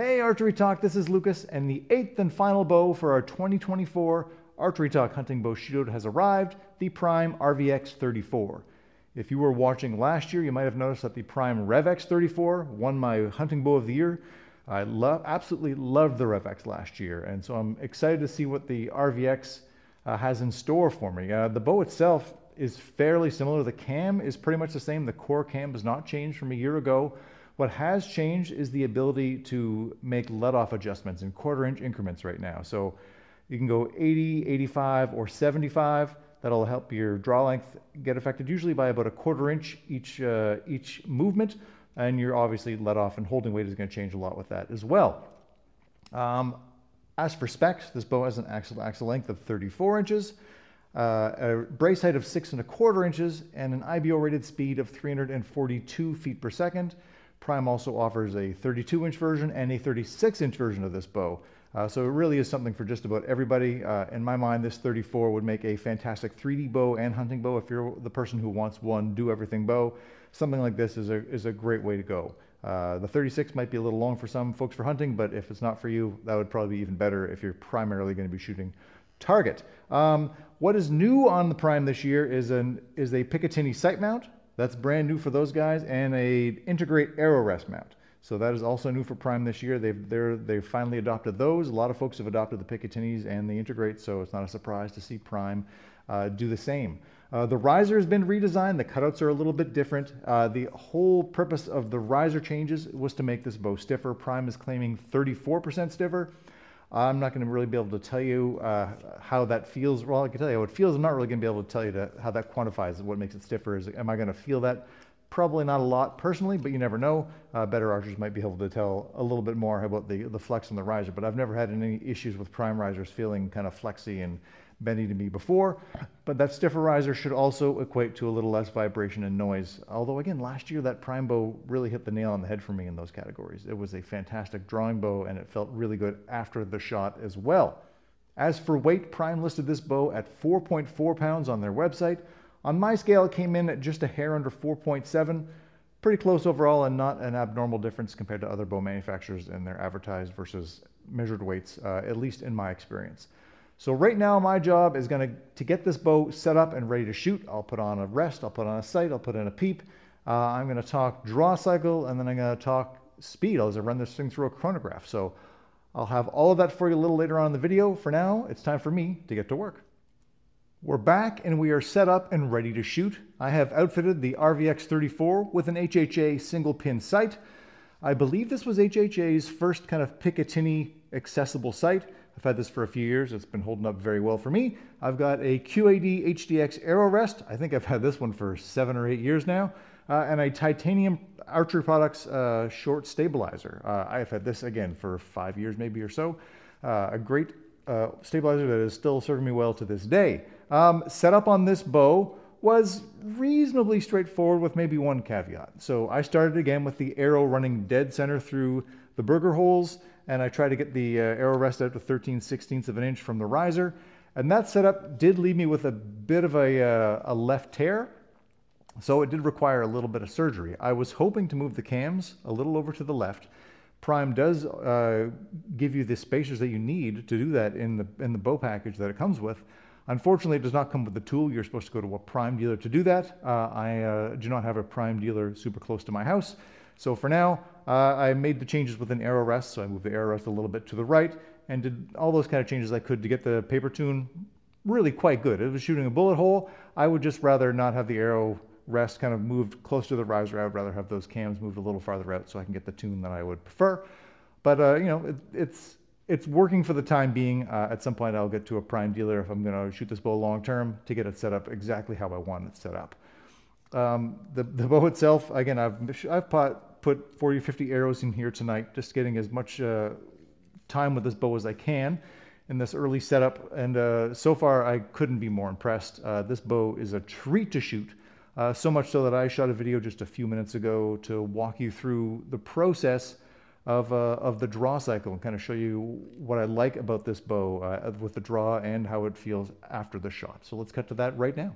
Hey Archery Talk, this is Lucas, and the 8th and final bow for our 2024 Archery Talk Hunting Bow Shootout has arrived, the Prime RVX 34. If you were watching last year, you might have noticed that the Prime REVEX 34 won my Hunting Bow of the Year. I absolutely loved the REVEX last year, and so I'm excited to see what the RVX has in store for me. The bow itself is fairly similar. The cam is pretty much the same. The core cam has not changed from a year ago. What has changed is the ability to make let-off adjustments in quarter-inch increments right now. So you can go 80, 85, or 75. That'll help your draw length get affected usually by about a quarter-inch each movement, and your obviously let-off and holding weight is going to change a lot with that as well. As for specs, this bow has an axle length of 34 inches, a brace height of 6¼ inches, and an IBO rated speed of 342 feet per second. Prime also offers a 32-inch version and a 36-inch version of this bow. So it really is something for just about everybody. In my mind, this 34 would make a fantastic 3D bow and hunting bow. If you're the person who wants one do-everything bow, something like this is a great way to go. The 36 might be a little long for some folks for hunting, but if it's not for you, that would probably be even better if you're primarily going to be shooting target. What is new on the Prime this year is a Picatinny sight mount. That's brand new for those guys, and a integrate arrow rest mount. So that is also new for Prime this year. They've finally adopted those. A lot of folks have adopted the Picatinnies and the integrate, so it's not a surprise to see Prime do the same. The riser has been redesigned. The cutouts are a little bit different. The whole purpose of the riser changes was to make this bow stiffer. Prime is claiming 34% stiffer. I'm not going to really be able to tell you how that feels. Well, I can tell you how it feels. I'm not really going to be able to tell you how that quantifies what makes it stiffer. Am I going to feel that? Probably not a lot personally, but you never know. Better archers might be able to tell a little bit more about the flex on the riser, but I've never had any issues with Prime risers feeling kind of flexy and bendy to me before. But that stiffer riser should also equate to a little less vibration and noise. Although again, last year that Prime bow really hit the nail on the head for me in those categories. It was a fantastic drawing bow, and it felt really good after the shot as well. As for weight, Prime listed this bow at 4.4 pounds on their website. On my scale, it came in at just a hair under 4.7. Pretty close overall, and not an abnormal difference compared to other bow manufacturers and their advertised versus measured weights, at least in my experience. So right now, my job is to get this bow set up and ready to shoot. I'll put on a rest, I'll put on a sight, I'll put in a peep. I'm going to talk draw cycle, and then I'm going to talk speed as I run this thing through a chronograph. So I'll have all of that for you a little later on in the video. For now, it's time for me to get to work. We're back and we are set up and ready to shoot. I have outfitted the RVX 34 with an HHA single pin sight. I believe this was HHA's first kind of Picatinny accessible sight. I've had this for a few years. It's been holding up very well for me. I've got a QAD HDX arrow rest. I think I've had this one for 7 or 8 years now. And a Titanium Archery Products short stabilizer. I've had this again for 5 years maybe or so. A great stabilizer that is still serving me well to this day. Setup on this bow was reasonably straightforward with maybe one caveat. So I started again with the arrow running dead center through the burger holes, and I tried to get the arrow rest out to 13/16 of an inch from the riser. And that setup did leave me with a bit of a left tear, so it did require a little bit of surgery. I was hoping to move the cams a little over to the left. Prime does give you the spacers that you need to do that in the bow package that it comes with. Unfortunately, it does not come with the tool. You're supposed to go to a Prime dealer to do that. I do not have a Prime dealer super close to my house. So for now, I made the changes with an arrow rest. So I moved the arrow rest a little bit to the right and did all those kind of changes I could to get the paper tune really quite good. It was shooting a bullet hole. I would just rather not have the arrow rest kind of moved close to the riser. I would rather have those cams moved a little farther out so I can get the tune that I would prefer. But you know, it's working for the time being. At some point, I'll get to a Prime dealer if I'm going to shoot this bow long term to get it set up exactly how I want it set up. The bow itself, again, I've put 40 or 50 arrows in here tonight, just getting as much time with this bow as I can in this early setup. And so far, I couldn't be more impressed. This bow is a treat to shoot. So much so that I shot a video just a few minutes ago to walk you through the process of the draw cycle and kind of show you what I like about this bow with the draw and how it feels after the shot. So let's cut to that right now.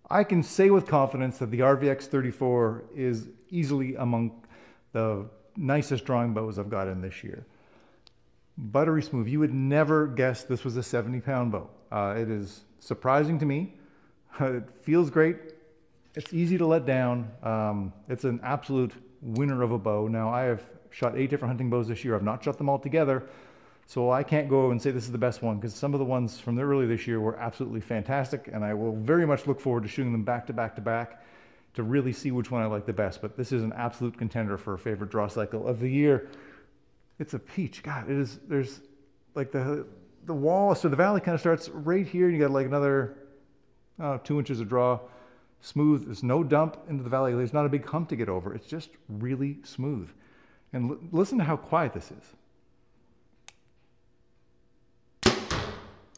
I can say with confidence that the RVX 34 is easily among the nicest drawing bows I've got in this year. Buttery smooth. You would never guess this was a 70-pound bow. It is surprising to me. It feels great. It's easy to let down. It's an absolute winner of a bow. Now, I have shot 8 different hunting bows this year. I've not shot them all together, so I can't go and say this is the best one, because some of the ones from early this year were absolutely fantastic, and I will very much look forward to shooting them back to back to back to really see which one I like the best. But this is an absolute contender for a favorite draw cycle of the year. It's a peach. God, it is. There's like the wall, so the valley kind of starts right here. You got like another 2 inches of draw. Smooth. There's no dump into the valley. There's not a big hump to get over. It's just really smooth. And listen to how quiet this is.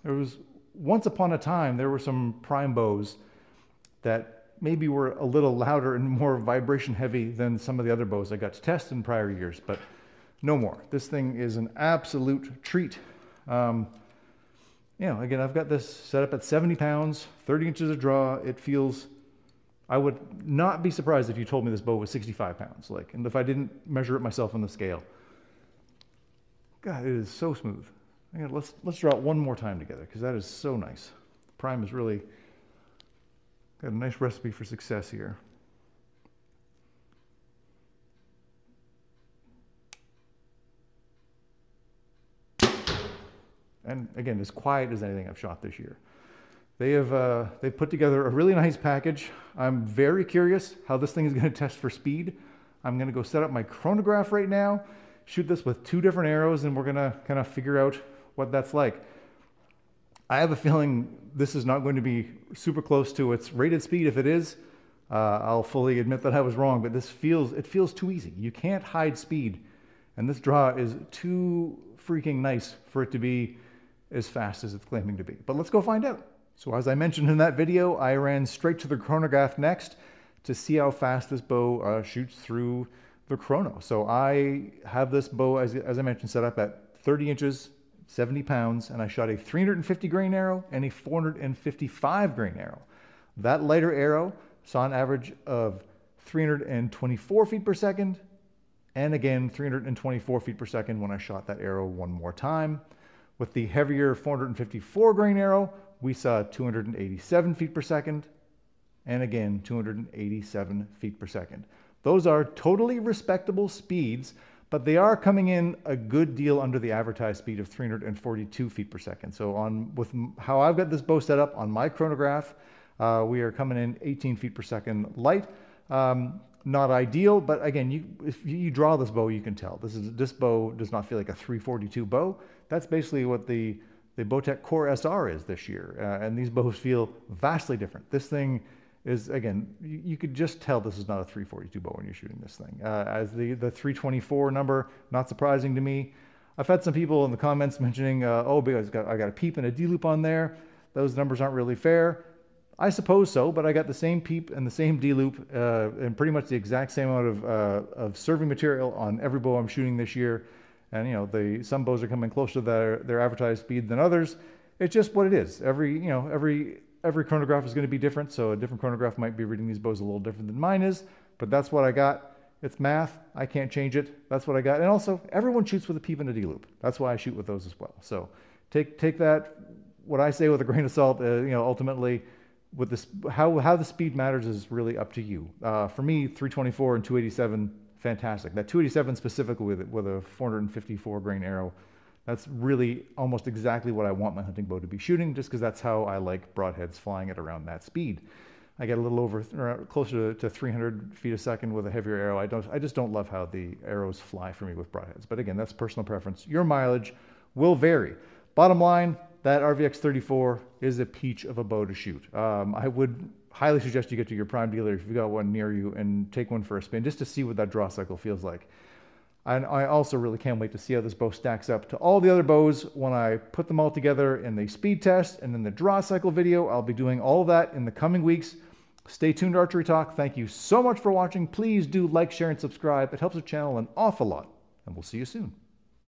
There was, once upon a time, there were some Prime bows that maybe were a little louder and more vibration heavy than some of the other bows I got to test in prior years, but no more. This thing is an absolute treat. You know, again, I've got this set up at 70 pounds, 30 inches of draw. It feels, I would not be surprised if you told me this bow was 65 pounds, like, and if I didn't measure it myself on the scale. God, it is so smooth. Again, let's draw it one more time together, because that is so nice. Prime has really got a nice recipe for success here. And again, as quiet as anything I've shot this year. They've put together a really nice package. I'm very curious how this thing is going to test for speed. I'm going to go set up my chronograph right now, shoot this with 2 different arrows, and we're going to kind of figure out what that's like. I have a feeling this is not going to be super close to its rated speed. If it is, I'll fully admit that I was wrong, but it feels too easy. You can't hide speed, and this draw is too freaking nice for it to be as fast as it's claiming to be. But let's go find out. So as I mentioned in that video, I ran straight to the chronograph next to see how fast this bow shoots through the chrono. So I have this bow, as I mentioned, set up at 30 inches, 70 pounds, and I shot a 350 grain arrow and a 455 grain arrow. That lighter arrow saw an average of 324 feet per second, and again 324 feet per second when I shot that arrow one more time. With the heavier 454 grain arrow, we saw 287 feet per second, and again 287 feet per second. Those are totally respectable speeds, but they are coming in a good deal under the advertised speed of 342 feet per second. So with how I've got this bow set up on my chronograph, we are coming in 18 feet per second light. Not ideal, but again, if you draw this bow, you can tell. This bow does not feel like a 342 bow. That's basically what the Bowtech Core SR is this year. And these bows feel vastly different. This thing is, again, you could just tell this is not a 342 bow when you're shooting this thing. As the 324 number, not surprising to me. I've had some people in the comments mentioning, oh, because I got a peep and a D-loop on there. Those numbers aren't really fair. I suppose so, but I got the same peep and the same D-loop and pretty much the exact same amount of serving material on every bow I'm shooting this year. And you know, some bows are coming closer to their advertised speed than others. It's just what it is. Every chronograph is going to be different, so a different chronograph might be reading these bows a little different than mine is, but that's what I got. It's math. I can't change it. That's what I got. And also, everyone shoots with a peep and a D-loop. That's why I shoot with those as well. So take that, what I say, with a grain of salt. You know, ultimately, with this, how the speed matters is really up to you. For me, 324 and 287, fantastic. That 287 specifically with a 454 grain arrow, that's really almost exactly what I want my hunting bow to be shooting, just because that's how I like broadheads flying at around that speed. I get a little over, closer to 300 feet a second with a heavier arrow. I just don't love how the arrows fly for me with broadheads. But again, that's personal preference. Your mileage will vary. Bottom line, that RVX 34 is a peach of a bow to shoot. I would highly suggest you get to your Prime dealer if you've got one near you and take one for a spin just to see what that draw cycle feels like. And I also really can't wait to see how this bow stacks up to all the other bows when I put them all together in the speed test and then the draw cycle video. I'll be doing all of that in the coming weeks. Stay tuned to Archery Talk. Thank you so much for watching. Please do like, share, and subscribe. It helps the channel an awful lot, and we'll see you soon.